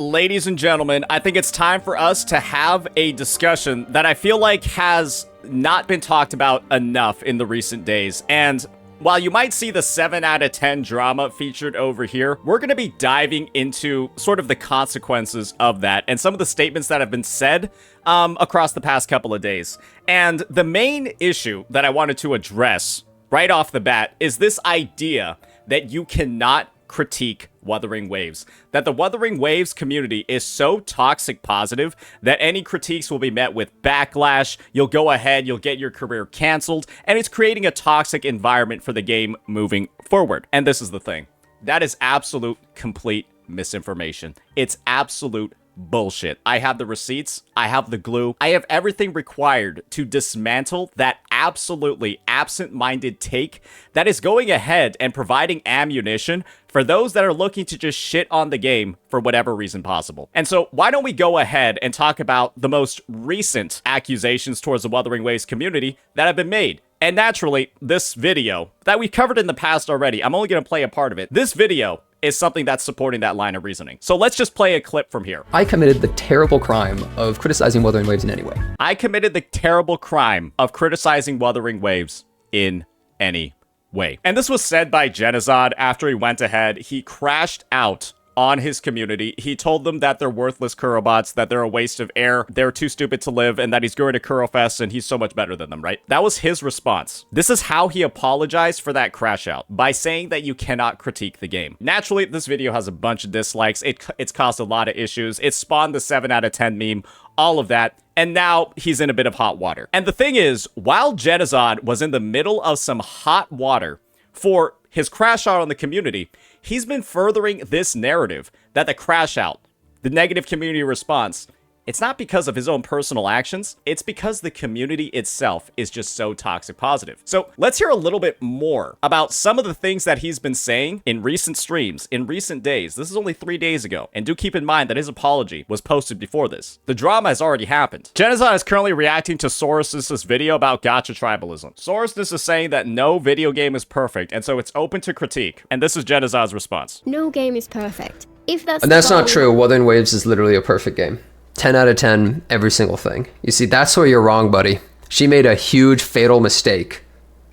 Ladies and gentlemen, I think it's time for us to have a discussion that I feel like has not been talked about enough in the recent days. And while you might see the 7 out of 10 drama featured over here, we're going to be diving into sort of the consequences of that and some of the statements that have been said across the past couple of days. And the main issue that I wanted to address right off the bat is this idea that you cannot critique Wuthering Waves. That the Wuthering Waves community is so toxic positive that any critiques will be met with backlash, you'll go ahead, you'll get your career canceled, and it's creating a toxic environment for the game moving forward. And this is the thing. That is absolute, complete misinformation. It's absolute bullshit. I have the receipts, I have the glue, I have everything required to dismantle that absolutely absent-minded take that is going ahead and providing ammunition for those that are looking to just shit on the game for whatever reason possible. And so why don't we go ahead and talk about the most recent accusations towards the Wuthering Waves community that have been made. And naturally, this video that we covered in the past already, I'm only going to play a part of it. This video is something that's supporting that line of reasoning. So let's just play a clip from here. I committed the terrible crime of criticizing Wuthering Waves in any way. I committed the terrible crime of criticizing Wuthering Waves in any way. And this was said by Genozod after he went ahead. He crashed out on his community. He told them that they're worthless Kurobots, that they're a waste of air, they're too stupid to live, and that he's going to Kurofest and he's so much better than them, right? That was his response. This is how he apologized for that crash out, by saying that you cannot critique the game. Naturally, this video has a bunch of dislikes. It's caused a lot of issues. It spawned the 7 out of 10 meme, all of that. And now he's in a bit of hot water. And the thing is, while Genozod was in the middle of some hot water for his crash out on the community, he's been furthering this narrative that the crash out, the negative community response, it's not because of his own personal actions, it's because the community itself is just so toxic positive. So let's hear a little bit more about some of the things that he's been saying in recent streams, in recent days. This is only 3 days ago, and do keep in mind that his apology was posted before this. The drama has already happened. Genozod is currently reacting to Soros's video about gacha tribalism. Soros is saying that no video game is perfect, and so it's open to critique. And this is Genozod's response. No game is perfect. If that's And that's not true. Wuthering Waves is literally a perfect game. 10 out of 10, every single thing. You see, that's where you're wrong, buddy. She made a huge fatal mistake.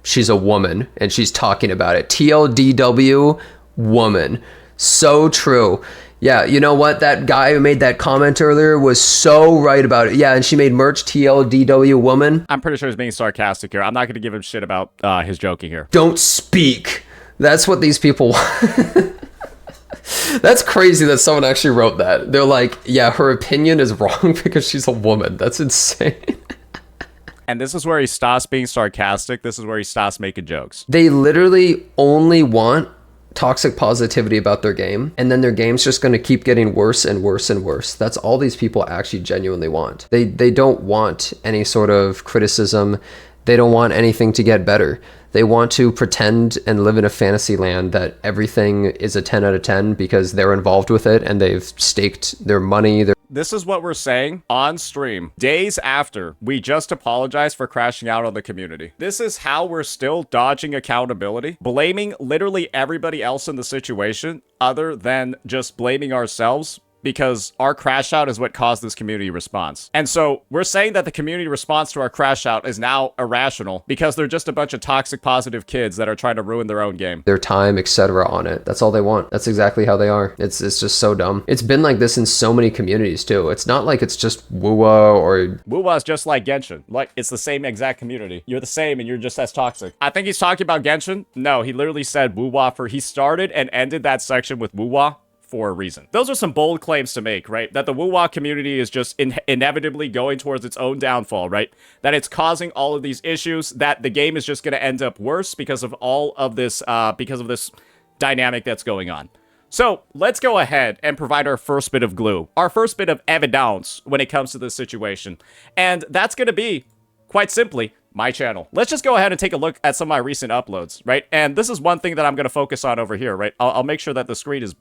She's a woman, and she's talking about it. TLDW, woman. So true. Yeah, you know what? That guy who made that comment earlier was so right about it. Yeah, and she made merch TLDW, woman. I'm pretty sure he's being sarcastic here. I'm not going to give him shit about his joking here. Don't speak. That's what these people want. That's crazy that someone actually wrote that. They're like, yeah, her opinion is wrong because she's a woman. That's insane. And this is where he stops being sarcastic. This is where he stops making jokes. They literally only want toxic positivity about their game, and then their game's just going to keep getting worse and worse and worse. That's all these people actually genuinely want. They don't want any sort of criticism. They don't want anything to get better. They want to pretend and live in a fantasy land that everything is a 10 out of 10 because they're involved with it and they've staked their money. This is what we're saying on stream, days after we just apologized for crashing out on the community. This is how we're still dodging accountability, blaming literally everybody else in the situation other than just blaming ourselves, because our crash out is what caused this community response. And so we're saying that the community response to our crash out is now irrational because they're just a bunch of toxic positive kids that are trying to ruin their own game. Their time, etc. on it. That's all they want. That's exactly how they are. It's just so dumb. It's been like this in so many communities too. It's not like it's just WuWa or... WuWa is just like Genshin. Like, it's the same exact community. You're the same and you're just as toxic. I think he's talking about Genshin. No, he literally said WuWa he started and ended that section with WuWa for a reason. Those are some bold claims to make, right? That the WuWa community is just inevitably going towards its own downfall, right? That it's causing all of these issues, that the game is just going to end up worse because of all of this, because of this dynamic that's going on. So let's go ahead and provide our first bit of glue, our first bit of evidence when it comes to this situation. And that's going to be, quite simply, my channel. Let's just go ahead and take a look at some of my recent uploads, right? And this is one thing that I'm going to focus on over here, right? I'll make sure that the screen is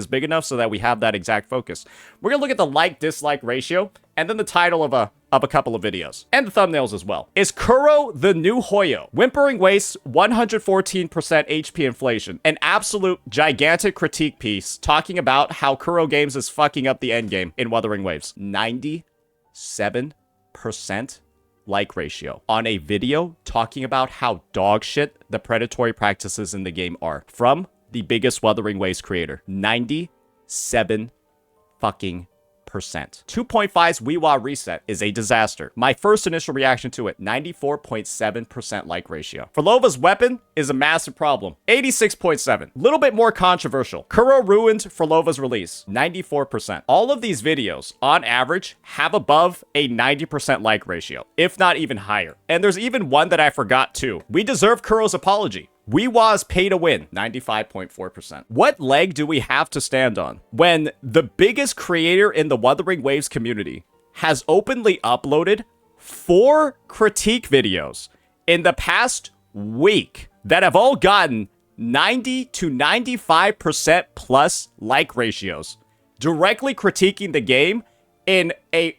big enough so that we have that exact focus. We're going to look at the like-dislike ratio and then the title of a couple of videos and the thumbnails as well. Is Kuro the new Hoyo? Whimpering Waste, 114% HP inflation. An absolute gigantic critique piece talking about how Kuro Games is fucking up the endgame in Wuthering Waves. 97% like ratio on a video talking about how dog shit the predatory practices in the game are from the biggest Wuthering Waves creator. 97 fucking percent. 2.5's WuWa reset is a disaster. My first initial reaction to it, 94.7% like ratio. Frolova's weapon is a massive problem. 86.7. Little bit more controversial. Kuro ruined Frolova's release. 94%. All of these videos, on average, have above a 90% like ratio, if not even higher. And there's even one that I forgot too. We deserve Kuro's apology. WuWa's pay to win, 95.4%. What leg do we have to stand on when the biggest creator in the Wuthering Waves community has openly uploaded 4 critique videos in the past week that have all gotten 90 to 95% plus like ratios, directly critiquing the game in a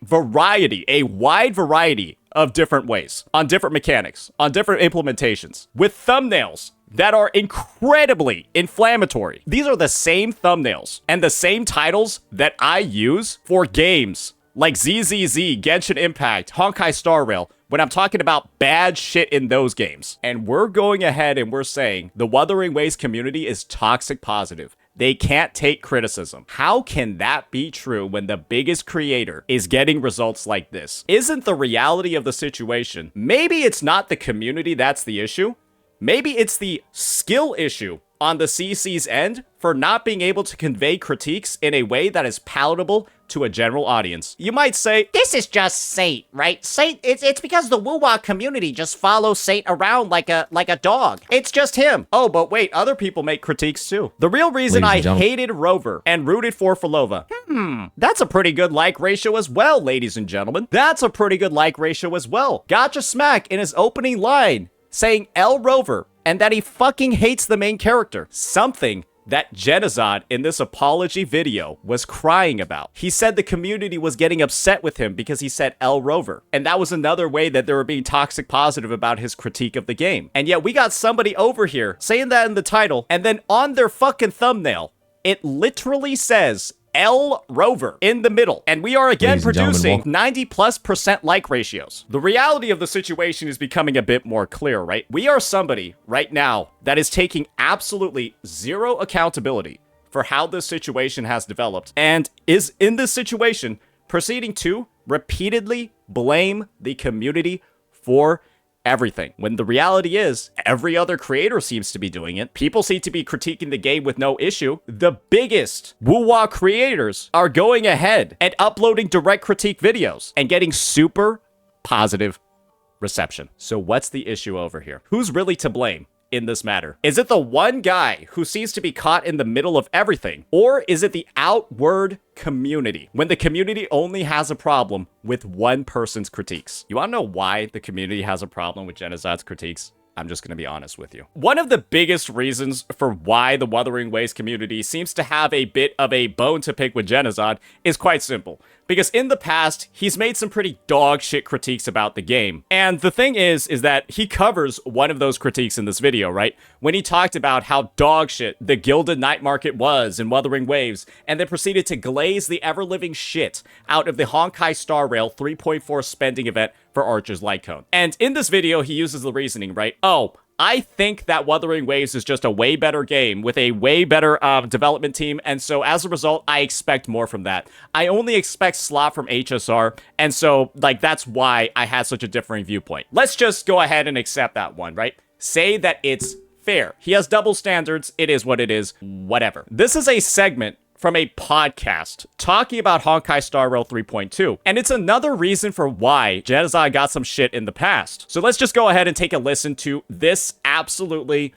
wide variety of different ways, on different mechanics, on different implementations, with thumbnails that are incredibly inflammatory. These are the same thumbnails and the same titles that I use for games like ZZZ, Genshin Impact, Honkai Star Rail, when I'm talking about bad shit in those games. And we're going ahead and we're saying the Wuthering Waves community is toxic positive. They can't take criticism. How can that be true when the biggest creator is getting results like this? Isn't the reality of the situation, maybe it's not the community that's the issue? Maybe it's the skill issue on the CC's end for not being able to convey critiques in a way that is palatable to a general audience. You might say, This is just Saint, right? Saint, it's because the WuWa community just follows Saint around like a dog. It's just him. oh, but wait, other people make critiques too. The real reason I hated Rover and rooted for Frolova, that's a pretty good like ratio as well, ladies and gentlemen. That's a pretty good like ratio as well. Gotcha Smack in his opening line saying L Rover and that he fucking hates the main character. Something that Genozod in this apology video was crying about. He said the community was getting upset with him because he said L Rover. And that was another way that they were being toxic positive about his critique of the game. And yet we got somebody over here saying that in the title, and then on their fucking thumbnail, it literally says L Rover in the middle. And we are again producing 90+% like ratios. The reality of the situation is becoming a bit more clear, right? We are somebody right now that is taking absolutely zero accountability for how this situation has developed and is in this situation proceeding to repeatedly blame the community for everything. When the reality is, every other creator seems to be doing it. People seem to be critiquing the game with no issue. The biggest WuWa creators are going ahead and uploading direct critique videos and getting super positive reception. So what's the issue over here? Who's really to blame in this matter? Is it the one guy who seems to be caught in the middle of everything? Or is it the outward community, when the community only has a problem with one person's critiques? You want to know why the community has a problem with Genozod's critiques? I'm just going to be honest with you. One of the biggest reasons for why the Wuthering Waves community seems to have a bit of a bone to pick with Genozod is quite simple. Because in the past, he's made some pretty dog shit critiques about the game. And the thing is that he covers one of those critiques in this video, right? When he talked about how dog shit the Gilded Night Market was in Wuthering Waves, and then proceeded to glaze the ever-living shit out of the Honkai Star Rail 3.4 spending event for Archer's Light Cone. And in this video, he uses the reasoning, right? Oh, I think that Wuthering Waves is just a way better game with a way better development team, and so as a result, I expect more from that. I only expect slot from HSR, and so, like, that's why I had such a differing viewpoint. Let's just go ahead and accept that one, right? Say that it's fair. He has double standards. It is what it is. Whatever. This is a segment from a podcast talking about Honkai Star Rail 3.2. And it's another reason for why Genozod got some shit in the past. So let's just go ahead and take a listen to this absolutely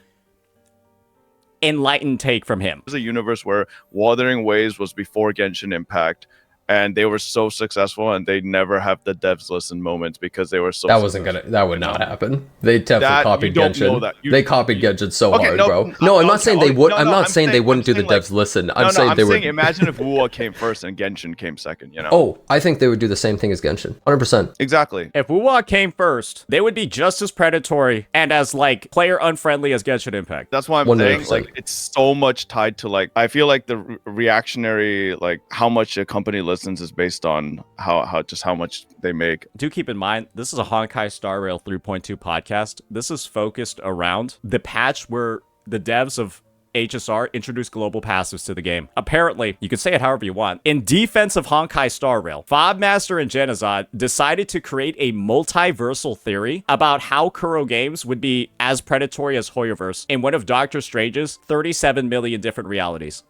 enlightened take from him. There's a universe where Wuthering Waves was before Genshin Impact, and they were so successful, and they never have the devs listen moments because they were so That successful. that would not happen. They definitely copied you don't know Genshin. that. They copied Genshin so Okay, hard, no, bro. No, I'm not saying they would. no, I'm no, not I'm saying they saying- wouldn't do I'm the saying, devs listen. I'm saying they would. imagine if WuWa came first and Genshin came second, you know? Oh, I think they would do the same thing as Genshin. 100%. Exactly. If WuWa came first, they would be just as predatory and as like player unfriendly as Genshin Impact. That's why I'm 100%. saying, like, it's so much tied to, like, I feel like the reactionary, like, how much a company listens is based on how much they make. Do keep in mind, this is a Honkai Star Rail 3.2 podcast. This is focused around the patch where the devs of HSR introduced global passives to the game. Apparently, you can say it however you want. In defense of Honkai Star Rail, Fobmaster and Genozod decided to create a multiversal theory about how Kuro Games would be as predatory as Hoyoverse in one of Doctor Strange's 37 million different realities.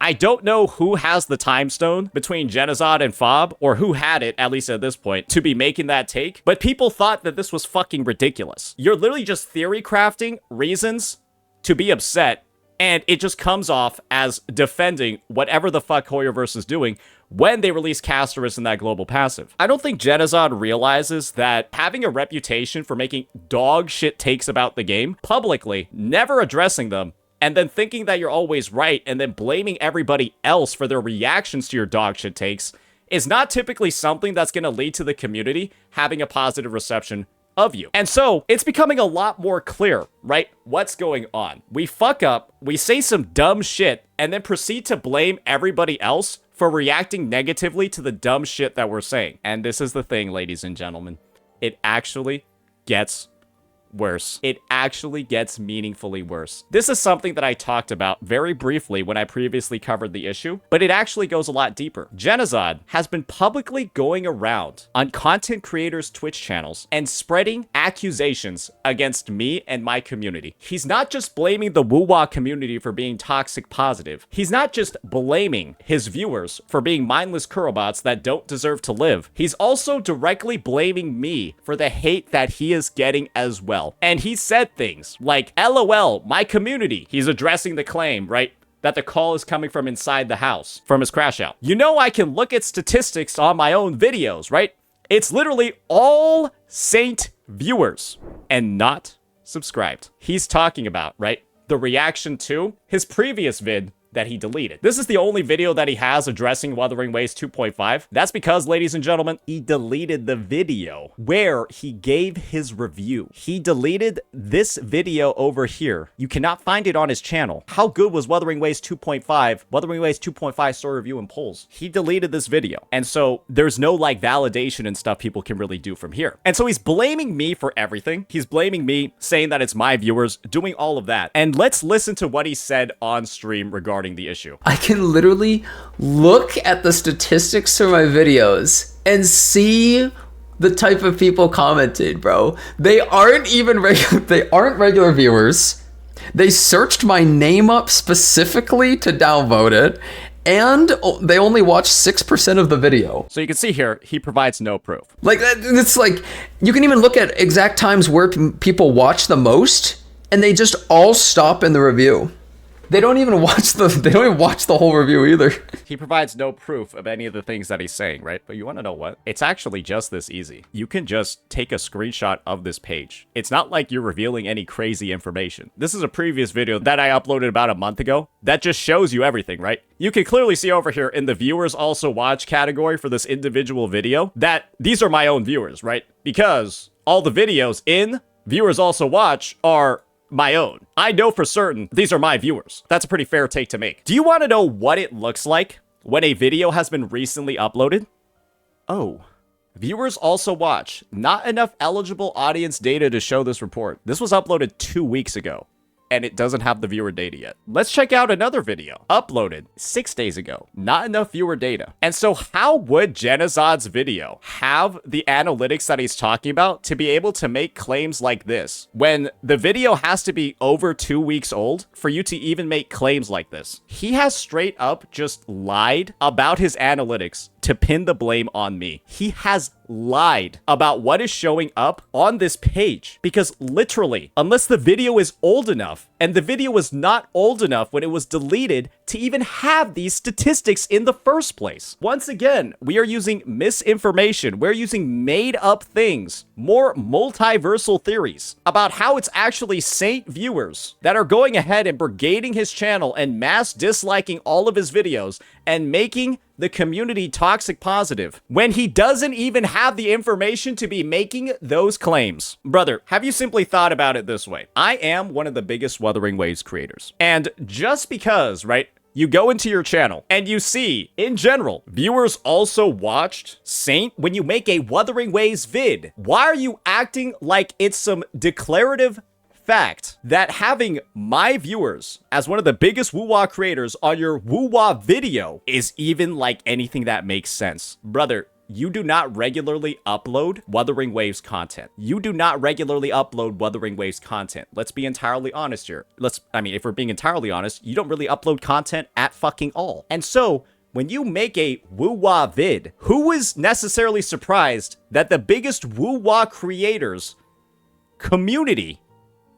I don't know who has the time stone between Genozod and Fob, or who had it, at least at this point, to be making that take, but people thought that this was fucking ridiculous. You're literally just theory crafting reasons to be upset, and it just comes off as defending whatever the fuck Hoyoverse is doing when they release Casterus in that global passive. I don't think Genozod realizes that having a reputation for making dog shit takes about the game publicly, never addressing them, and then thinking that you're always right, and then blaming everybody else for their reactions to your dog shit takes is not typically something that's going to lead to the community having a positive reception of you. And so it's becoming a lot more clear, right? What's going on? We fuck up, we say some dumb shit, and then proceed to blame everybody else for reacting negatively to the dumb shit that we're saying. And this is the thing, ladies and gentlemen. It actually gets worse. It actually gets meaningfully worse. This is something that I talked about very briefly when I previously covered the issue, but it actually goes a lot deeper. Genozod has been publicly going around on content creators' Twitch channels and spreading accusations against me and my community. He's not just blaming the WuWa community for being toxic positive. He's not just blaming his viewers for being mindless Kurobots that don't deserve to live. He's also directly blaming me for the hate that he is getting as well. And he said things like, LOL, my community. He's addressing the claim, right, that the call is coming from inside the house, from his crash out. You know, I can look at statistics on my own videos, right? It's literally all Saint viewers and not subscribed. He's talking about, right, the reaction to his previous vid that he deleted. This is the only video that he has addressing Wuthering Waves 2.5. That's because, ladies and gentlemen, he deleted the video where he gave his review. He deleted this video over here. You cannot find it on his channel. How good was Wuthering Waves 2.5? Wuthering Waves 2.5 story review and polls. He deleted this video. And so there's no like validation and stuff people can really do from here. And so he's blaming me for everything. He's blaming me, saying that it's my viewers, doing all of that. And let's listen to what he said on stream regarding the issue. I can literally look at the statistics for my videos and see the type of people commented, bro. They aren't even regular viewers. They searched my name up specifically to downvote it, and they only watched 6% of the video. So you can see here, he provides no proof. Like, it's like, you can even look at exact times where people watch the most, and they just all stop in the review. They don't even watch the whole review either. He provides no proof of any of the things that he's saying, right? But you want to know what? It's actually just this easy. You can just take a screenshot of this page. It's not like you're revealing any crazy information. This is a previous video that I uploaded about a month ago that just shows you everything, right? You can clearly see over here in the viewers also watch category for this individual video that these are my own viewers, right? Because all the videos in viewers also watch are my own. I know for certain these are my viewers. That's a pretty fair take to make. Do you want to know what it looks like when a video has been recently uploaded? Oh, viewers also watch. Not enough eligible audience data to show this report. This was uploaded 2 weeks ago, and it doesn't have the viewer data yet. Let's check out another video uploaded 6 days ago. Not enough viewer data. And so how would Genozod's video have the analytics that he's talking about to be able to make claims like this when the video has to be over 2 weeks old for you to even make claims like this? He has straight up just lied about his analytics to pin the blame on me. He has lied about what is showing up on this page because literally, unless the video is old enough, and the video was not old enough when it was deleted to even have these statistics in the first place. Once again, we are using misinformation. We're using made up things, more multiversal theories about how it's actually Saint viewers that are going ahead and brigading his channel and mass disliking all of his videos and making the community toxic positive when he doesn't even have the information to be making those claims. Brother, have you simply thought about it this way? I am one of the biggest Wuthering Waves creators. And just because, right, you go into your channel and you see, in general, viewers also watched Saint when you make a Wuthering Waves vid. Why are you acting like it's some declarative fact that having my viewers as one of the biggest WuWa creators on your WuWa video is even like anything that makes sense? Brother, you do not regularly upload Wuthering Waves content. You do not regularly upload Wuthering Waves content. Let's be entirely honest here. If we're being entirely honest, you don't really upload content at fucking all. And so, when you make a WuWa vid, who is necessarily surprised that the biggest WuWa creators community,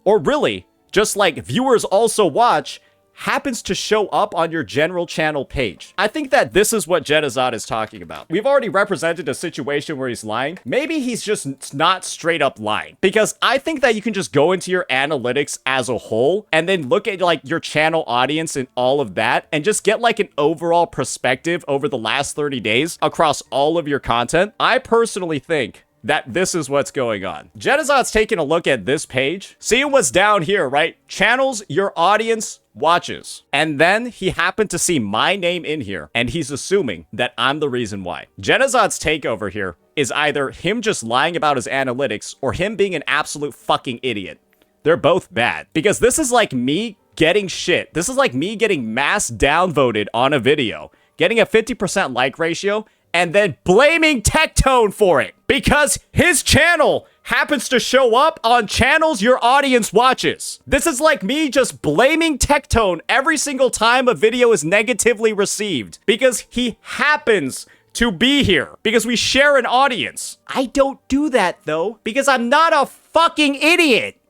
or really, just like viewers also watch, happens to show up on your general channel page? I think that this is what Jedazad is talking about. We've already represented a situation where he's lying. Maybe he's just not straight up lying. Because I think that you can just go into your analytics as a whole and then look at like your channel audience and all of that and just get like an overall perspective over the last 30 days across all of your content. I personally think that this is what's going on. Jedazad's taking a look at this page, seeing what's down here, right? Channels your audience watches. And then he happened to see my name in here, and he's assuming that I'm the reason why. Jedazad's takeover here is either him just lying about his analytics or him being an absolute fucking idiot. They're both bad. Because this is like me getting shit. This is like me getting mass downvoted on a video, getting a 50% like ratio, and then blaming Tectone for it because his channel happens to show up on channels your audience watches. This is like me just blaming Tectone every single time a video is negatively received because he happens to be here, because we share an audience. I don't do that though, because I'm not a fucking idiot.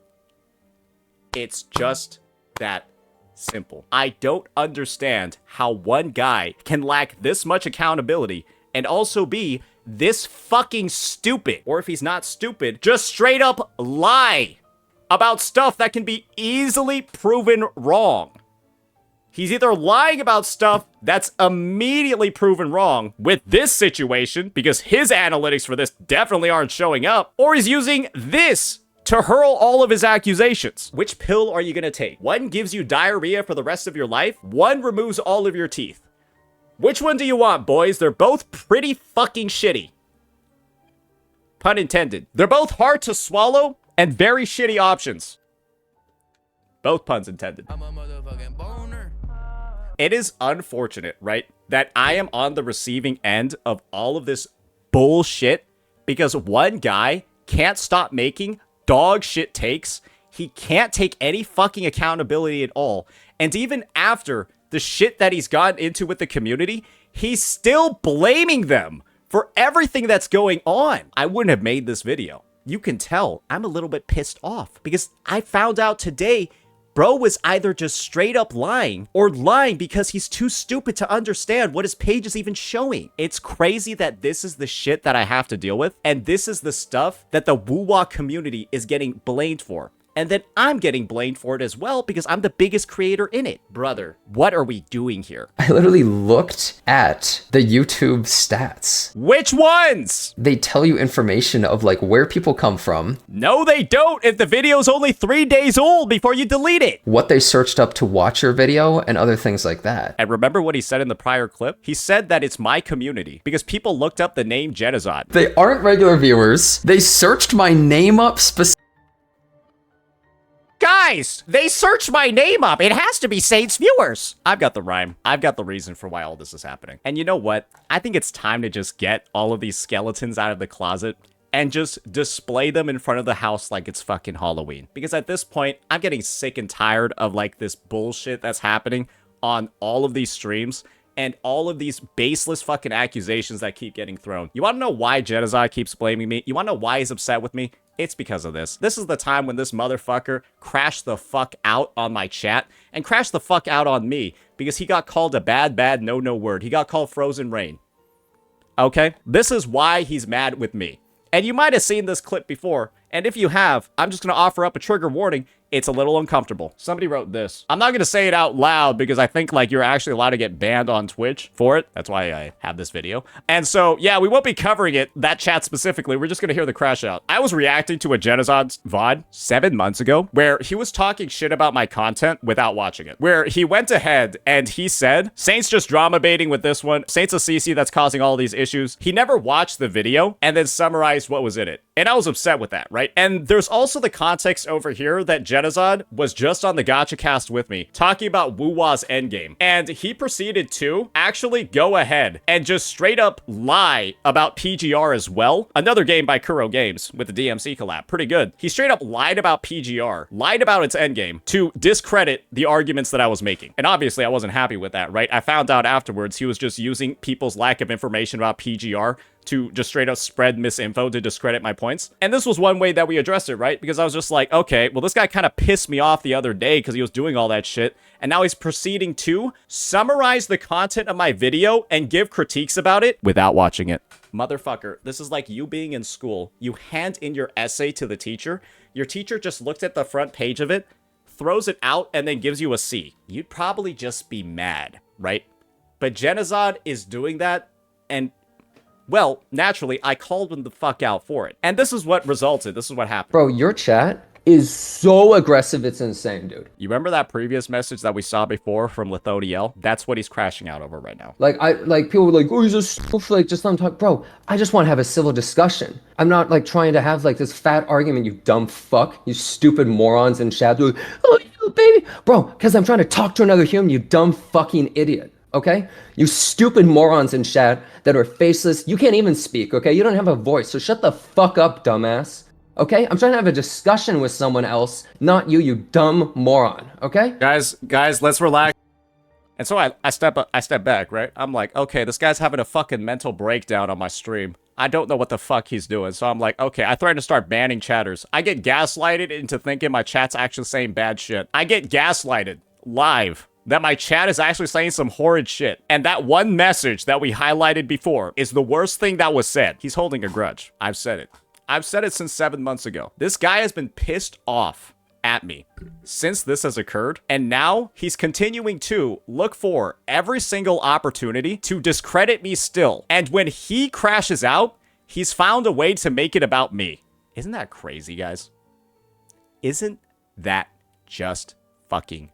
It's just that simple. I don't understand how one guy can lack this much accountability and also be this fucking stupid. Or if he's not stupid, just straight up lie about stuff that can be easily proven wrong. He's either lying about stuff that's immediately proven wrong with this situation, because his analytics for this definitely aren't showing up, or he's using this to hurl all of his accusations. Which pill are you gonna take? One gives you diarrhea for the rest of your life, one removes all of your teeth. Which one do you want, boys? They're both pretty fucking shitty. Pun intended. They're both hard to swallow and very shitty options. Both puns intended. I'm a motherfucking boner. It is unfortunate, right, that I am on the receiving end of all of this bullshit because one guy can't stop making dog shit takes. He can't take any fucking accountability at all. And even after the shit that he's gotten into with the community, he's still blaming them for everything that's going on. I wouldn't have made this video. You can tell I'm a little bit pissed off because I found out today bro was either just straight up lying or lying because he's too stupid to understand what his page is even showing. It's crazy that this is the shit that I have to deal with, and this is the stuff that the WuWa community is getting blamed for. And then I'm getting blamed for it as well because I'm the biggest creator in it. Brother, what are we doing here? I literally looked at the YouTube stats. Which ones? They tell you information of like where people come from. No, they don't if the video's only 3 days old before you delete it. What they searched up to watch your video and other things like that. And remember what he said in the prior clip? He said that it's my community because people looked up the name Jedazad. They aren't regular viewers. They searched my name up specifically. Guys, they searched my name up. It has to be Saint's viewers. I've got the rhyme. I've got the reason for why all this is happening. And you know what? I think it's time to just get all of these skeletons out of the closet and just display them in front of the house like it's fucking Halloween. Because at this point, I'm getting sick and tired of like this bullshit that's happening on all of these streams and all of these baseless fucking accusations that keep getting thrown. You want to know why Jedazad keeps blaming me? You want to know why he's upset with me? It's because of this. This is the time when this motherfucker crashed the fuck out on my chat and crashed the fuck out on me because he got called a bad no word. He got called frozen rain. Okay? This is why he's mad with me. And you might have seen this clip before, and if you have, I'm just going to offer up a trigger warning. It's a little uncomfortable. Somebody wrote this. I'm not going to say it out loud because I think like you're actually allowed to get banned on Twitch for it. That's why I have this video. And so, yeah, we won't be covering it, that chat specifically. We're just going to hear the crash out. I was reacting to a Genozod's VOD 7 months ago where he was talking shit about my content without watching it. Where he went ahead and he said, Saint's just drama baiting with this one. Saint's a CC that's causing all these issues. He never watched the video and then summarized what was in it. And I was upset with that, right? And there's also the context over here that Genozod was just on the Gotcha Cast with me, talking about WuWa's endgame. And he proceeded to actually go ahead and just straight up lie about PGR as well. Another game by Kuro Games with the DMC collab. Pretty good. He straight up lied about PGR, lied about its endgame to discredit the arguments that I was making. And obviously I wasn't happy with that, right? I found out afterwards he was just using people's lack of information about PGR to just straight up spread misinfo to discredit my points. And this was one way that we addressed it, right? Because I was just like, okay, well, this guy kind of pissed me off the other day because he was doing all that shit. And now he's proceeding to summarize the content of my video and give critiques about it without watching it. Motherfucker, this is like you being in school. You hand in your essay to the teacher. Your teacher just looked at the front page of it, throws it out, and then gives you a C. You'd probably just be mad, right? But Genozod is doing that, and well, naturally, I called him the fuck out for it. And this is what resulted. This is what happened. Bro, your chat is so aggressive, it's insane, dude. You remember that previous message that we saw before from Lithodiel? That's what he's crashing out over right now. Like, people were like, oh, he's a snowflake, just let him talk. Bro, I just want to have a civil discussion. I'm not, like, trying to have, like, this fat argument, you dumb fuck. You stupid morons in chat. They're like, oh, you baby. Bro, because I'm trying to talk to another human, you dumb fucking idiot. Okay? You stupid morons in chat that are faceless. You can't even speak, okay? You don't have a voice, so shut the fuck up, dumbass. Okay? I'm trying to have a discussion with someone else, not you, you dumb moron, okay? Guys, let's relax. And so I step back, right? I'm like, okay, this guy's having a fucking mental breakdown on my stream. I don't know what the fuck he's doing. So I'm like, okay, I threaten to start banning chatters. I get gaslighted into thinking my chat's actually saying bad shit. I get gaslighted live that my chat is actually saying some horrid shit. And that one message that we highlighted before is the worst thing that was said. He's holding a grudge. I've said it. I've said it since 7 months ago. This guy has been pissed off at me since this has occurred. And now he's continuing to look for every single opportunity to discredit me still. And when he crashes out, he's found a way to make it about me. Isn't that crazy, guys? Isn't that just fucking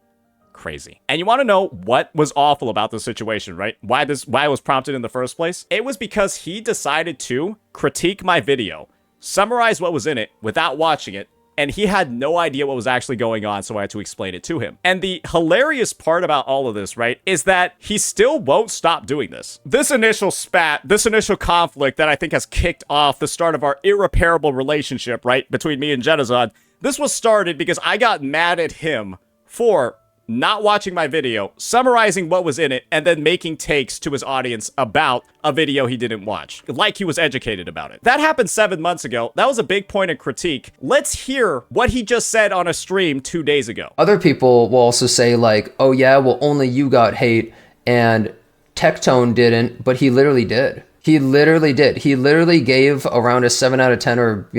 crazy? And you want to know what was awful about this situation, right? Why it was prompted in the first place? It was because he decided to critique my video, summarize what was in it without watching it, and he had no idea what was actually going on, so I had to explain it to him. And the hilarious part about all of this, right, is that he still won't stop doing this. This initial spat, this initial conflict that I think has kicked off the start of our irreparable relationship, right, between me and Genozod, this was started because I got mad at him for not watching my video, summarizing what was in it, and then making takes to his audience about a video he didn't watch, like he was educated about it. That happened 7 months ago. That was a big point of critique. Let's hear what he just said on a stream 2 days ago. Other people will also say like, oh yeah, well only you got hate and Tectone didn't, but he literally did. He literally did. He literally gave around a 7 out of 10 or,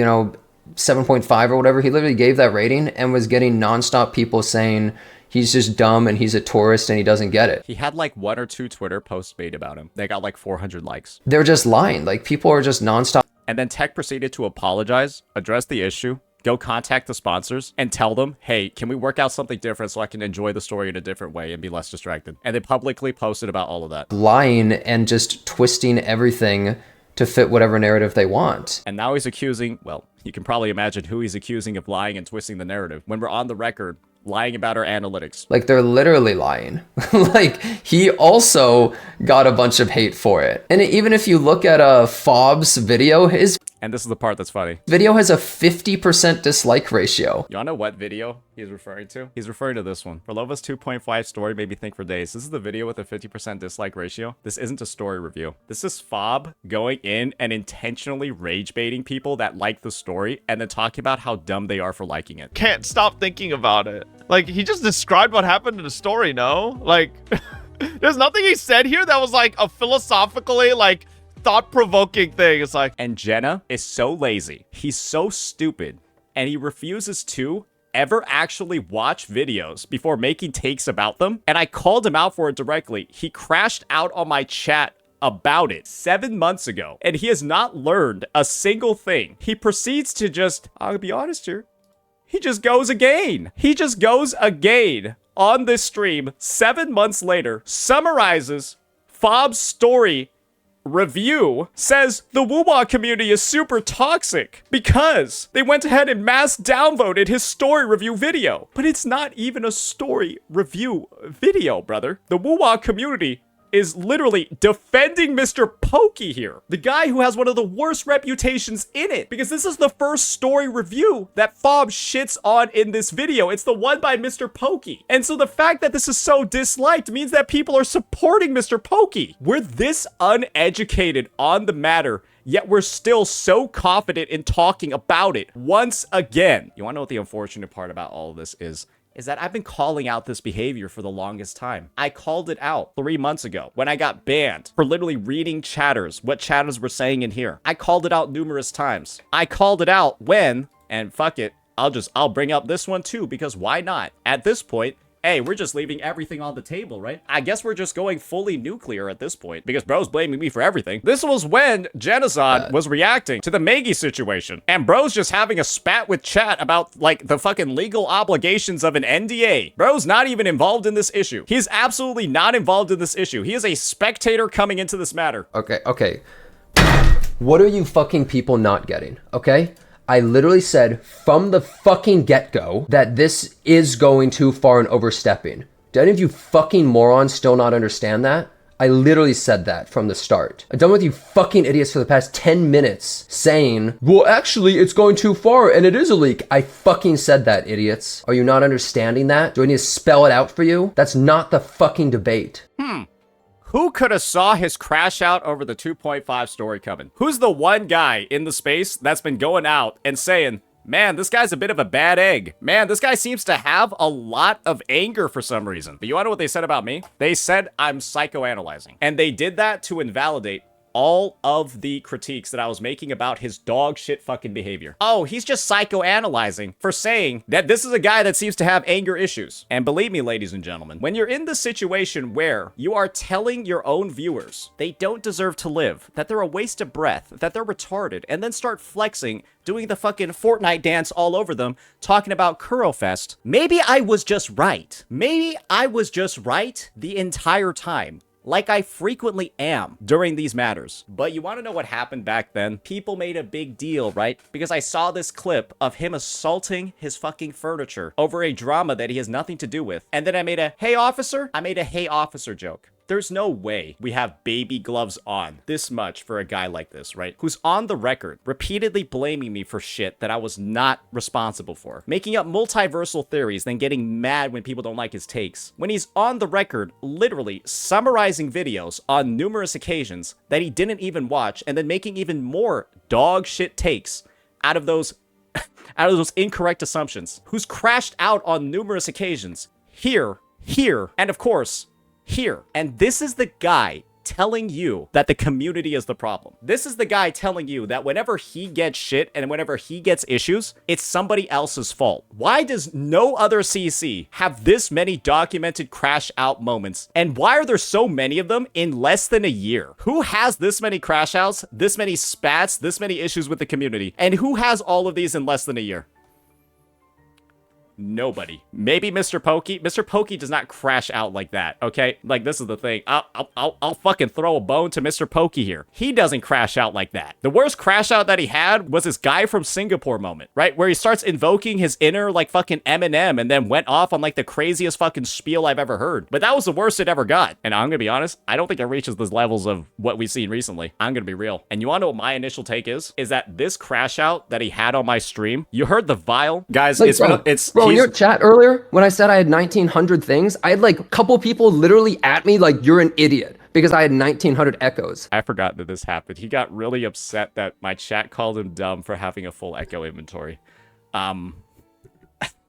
7.5 or whatever. He literally gave that rating and was getting nonstop people saying he's just dumb and he's a tourist and he doesn't get it. He had like 1 or 2 Twitter posts made about him. They got like 400 likes. They're just lying. Like people are just nonstop. And then Tech proceeded to apologize, address the issue, go contact the sponsors and tell them, hey, can we work out something different so I can enjoy the story in a different way and be less distracted? And they publicly posted about all of that. Lying and just twisting everything to fit whatever narrative they want. And now he's accusing, well, you can probably imagine who he's accusing of lying and twisting the narrative when we're on the record lying about our analytics. Like they're literally lying. Like he also got a bunch of hate for it. And even if you look at Fob's video, his and this is the part that's funny. Video has a 50% dislike ratio. You wanna know what video he's referring to? He's referring to this one. For Lova's 2.5 story made me think for days. This is the video with a 50% dislike ratio. This isn't a story review. This is Fob going in and intentionally rage baiting people that like the story and then talking about how dumb they are for liking it. Can't stop thinking about it. Like, he just described what happened in the story, no? Like... There's nothing he said here that was like a philosophically like thought-provoking thing. It's like, And Jenna is so lazy. He's so stupid. And he refuses to ever actually watch videos before making takes about them. And I called him out for it directly. He crashed out on my chat about it 7 months ago. And he has not learned a single thing. He proceeds to just, I'll be honest here, he just goes again. He just goes again on this stream 7 months later, summarizes Fob's story review, says the WuWa community is super toxic because they went ahead and mass downvoted his story review video. But it's not even a story review video, brother. The WuWa community is literally defending Mr. Pokey here. The guy who has one of the worst reputations in it. Because this is the first story review that Fob shits on in this video. It's the one by Mr. Pokey. And so the fact that this is so disliked means that people are supporting Mr. Pokey. We're this uneducated on the matter, yet we're still so confident in talking about it once again. You wanna know what the unfortunate part about all of this is that I've been calling out this behavior for the longest time. I called it out 3 months ago when I got banned for literally reading chatters, what chatters were saying in here. I called it out numerous times. I called it out when, and fuck it, I'll bring up this one too, because why not? At this point, hey, we're just leaving everything on the table, right? I guess we're just going fully nuclear at this point because bro's blaming me for everything. This was when Genocide was reacting to the Maggie situation and bro's just having a spat with chat about like the fucking legal obligations of an NDA. Bro's not even involved in this issue. He's absolutely not involved in this issue. He is a spectator coming into this matter. Okay. What are you fucking people not getting? Okay? I literally said from the fucking get-go that this is going too far and overstepping. Do any of you fucking morons still not understand that? I literally said that from the start. I'm done with you fucking idiots for the past 10 minutes saying, well, actually, it's going too far and it is a leak. I fucking said that, idiots. Are you not understanding that? Do I need to spell it out for you? That's not the fucking debate. Who could have saw his crash out over the 2.5 story coming? Who's the one guy in the space that's been going out and saying, man, this guy's a bit of a bad egg. Man, this guy seems to have a lot of anger for some reason. But you wanna know what they said about me? They said I'm psychoanalyzing. And they did that to invalidate all of the critiques that I was making about his dog shit fucking behavior. Oh, he's just psychoanalyzing for saying that this is a guy that seems to have anger issues. And believe me, ladies and gentlemen, when you're in the situation where you are telling your own viewers they don't deserve to live, that they're a waste of breath, that they're retarded, and then start flexing, doing the fucking Fortnite dance all over them, talking about Kurofest, maybe I was just right. Maybe I was just right the entire time. Like I frequently am during these matters. But you want to know what happened back then? People made a big deal, right? Because I saw this clip of him assaulting his fucking furniture over a drama that he has nothing to do with. And then I made a, hey officer? I made a hey officer joke. There's no way we have baby gloves on this much for a guy like this, right? Who's on the record repeatedly blaming me for shit that I was not responsible for. Making up multiversal theories, then getting mad when people don't like his takes. When he's on the record literally summarizing videos on numerous occasions that he didn't even watch and then making even more dog shit takes out of those incorrect assumptions. Who's crashed out on numerous occasions. Here, and of course, here. And this is the guy telling you that the community is the problem. This is the guy telling you that whenever he gets shit and whenever he gets issues, it's somebody else's fault. Why does no other CC have this many documented crash out moments? And why are there so many of them in less than a year? Who has this many crash outs, this many spats, this many issues with the community? And who has all of these in less than a year? Nobody. Maybe Mr. Pokey. Mr. Pokey does not crash out like that, okay? Like, this is the thing. I'll fucking throw a bone to Mr. Pokey here. He doesn't crash out like that. The worst crash out that he had was this guy from Singapore moment, right? Where he starts invoking his inner, like, fucking Eminem and then went off on, like, the craziest fucking spiel I've ever heard. But that was the worst it ever got. And I'm gonna be honest, I don't think it reaches the levels of what we've seen recently. I'm gonna be real. And you wanna know what my initial take is? Is that this crash out that he had on my stream, you heard the vile? Guys, Like, bro, in your chat earlier, when I said I had 1,900 things, I had like a couple people literally at me like, you're an idiot, because I had 1,900 echoes. I forgot that this happened. He got really upset that my chat called him dumb for having a full echo inventory.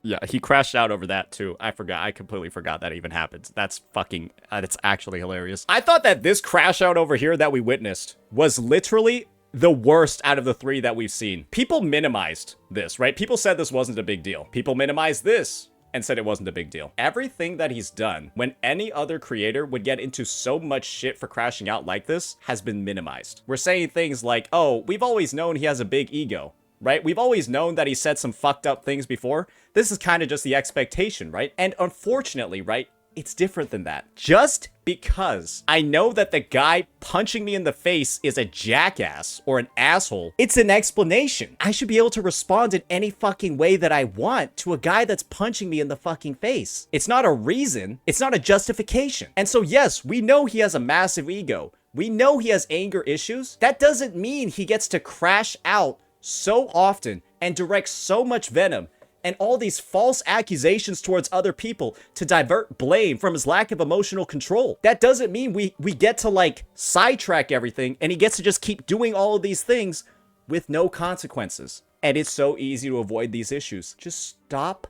Yeah, he crashed out over that too. I forgot. I completely forgot that even happened. That's fucking, that's actually hilarious. I thought that this crash out over here that we witnessed was literally the worst out of the 3 that we've seen. People minimized this, right? People said this wasn't a big deal. People minimized this and said it wasn't a big deal. Everything that he's done when any other creator would get into so much shit for crashing out like this has been minimized. We're saying things like, oh, we've always known he has a big ego, right? We've always known that he said some fucked up things before. This is kind of just the expectation, right? And unfortunately, right, it's different than that. Just because I know that the guy punching me in the face is a jackass or an asshole, it's an explanation. I should be able to respond in any fucking way that I want to a guy that's punching me in the fucking face. It's not a reason. It's not a justification. And so yes, we know he has a massive ego. We know he has anger issues. That doesn't mean he gets to crash out so often and direct so much venom and all these false accusations towards other people to divert blame from his lack of emotional control. That doesn't mean we get to like sidetrack everything and he gets to just keep doing all of these things with no consequences. And it's so easy to avoid these issues. Just stop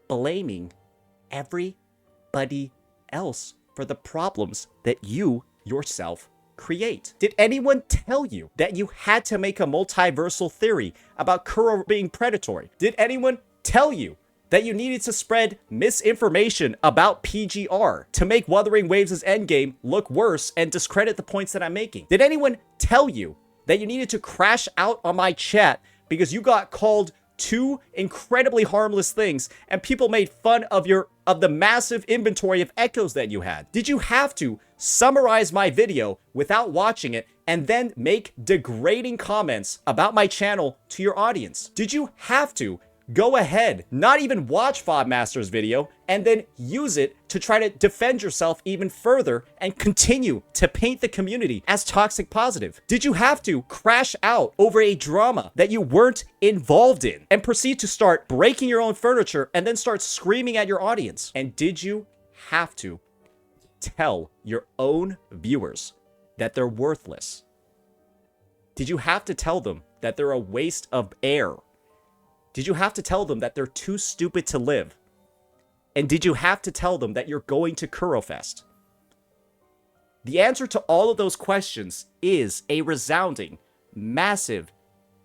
blaming everybody else for the problems that you yourself create. Did anyone tell you that you had to make a multiversal theory about Kuro being predatory? Did anyone tell you that you needed to spread misinformation about PGR to make Wuthering Waves' endgame look worse and discredit the points that I'm making? Did anyone tell you that you needed to crash out on my chat because you got called 2 incredibly harmless things and people made fun of the massive inventory of echoes that you had? Did you have to summarize my video without watching it and then make degrading comments about my channel to your audience? Did you have to go ahead, not even watch Fobmaster's video, and then use it to try to defend yourself even further and continue to paint the community as toxic positive? Did you have to crash out over a drama that you weren't involved in and proceed to start breaking your own furniture and then start screaming at your audience? And did you have to tell your own viewers that they're worthless? Did you have to tell them that they're a waste of air? Did you have to tell them that they're too stupid to live? And did you have to tell them that you're going to Kurofest? The answer to all of those questions is a resounding, massive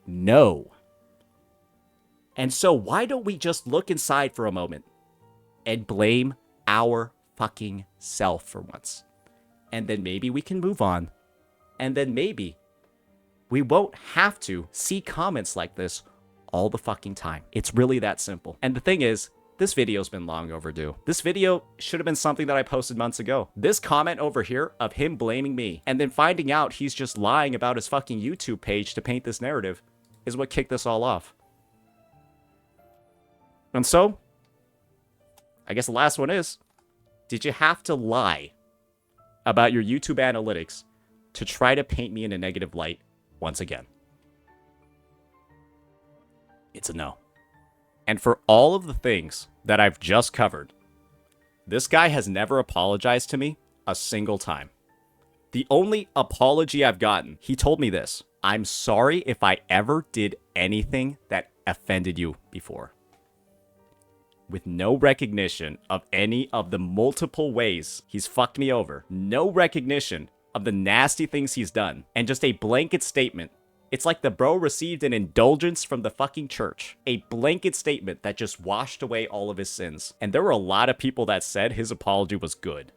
no. And so why don't we just look inside for a moment and blame our fucking self for once? And then maybe we can move on. And then maybe we won't have to see comments like this all the fucking time. It's really that simple. And the thing is, this video's been long overdue. This video should have been something that I posted months ago. This comment over here of him blaming me and then finding out he's just lying about his fucking YouTube page to paint this narrative is what kicked this all off. And so, I guess the last one is, did you have to lie about your YouTube analytics to try to paint me in a negative light once again? It's a no. And for all of the things that I've just covered, this guy has never apologized to me a single time. The only apology I've gotten, he told me this: I'm sorry if I ever did anything that offended you before. With no recognition of any of the multiple ways he's fucked me over, no recognition of the nasty things he's done, and just a blanket statement. It's like the bro received an indulgence from the fucking church. A blanket statement that just washed away all of his sins. And there were a lot of people that said his apology was good.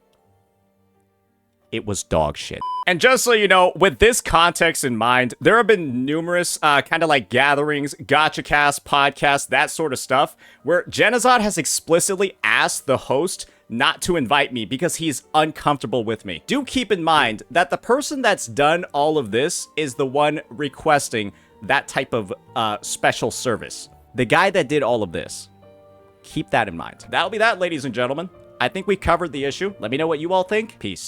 It was dog shit. And just so you know, with this context in mind, there have been numerous kind of like gatherings, gotcha-cast, podcasts, that sort of stuff, where Genazot has explicitly asked the host not to invite me because he's uncomfortable with me. Do keep in mind that the person that's done all of this is the one requesting that type of special service. The guy that did all of this. Keep that in mind. That'll be that, ladies and gentlemen. I think we covered the issue. Let me know what you all think. Peace.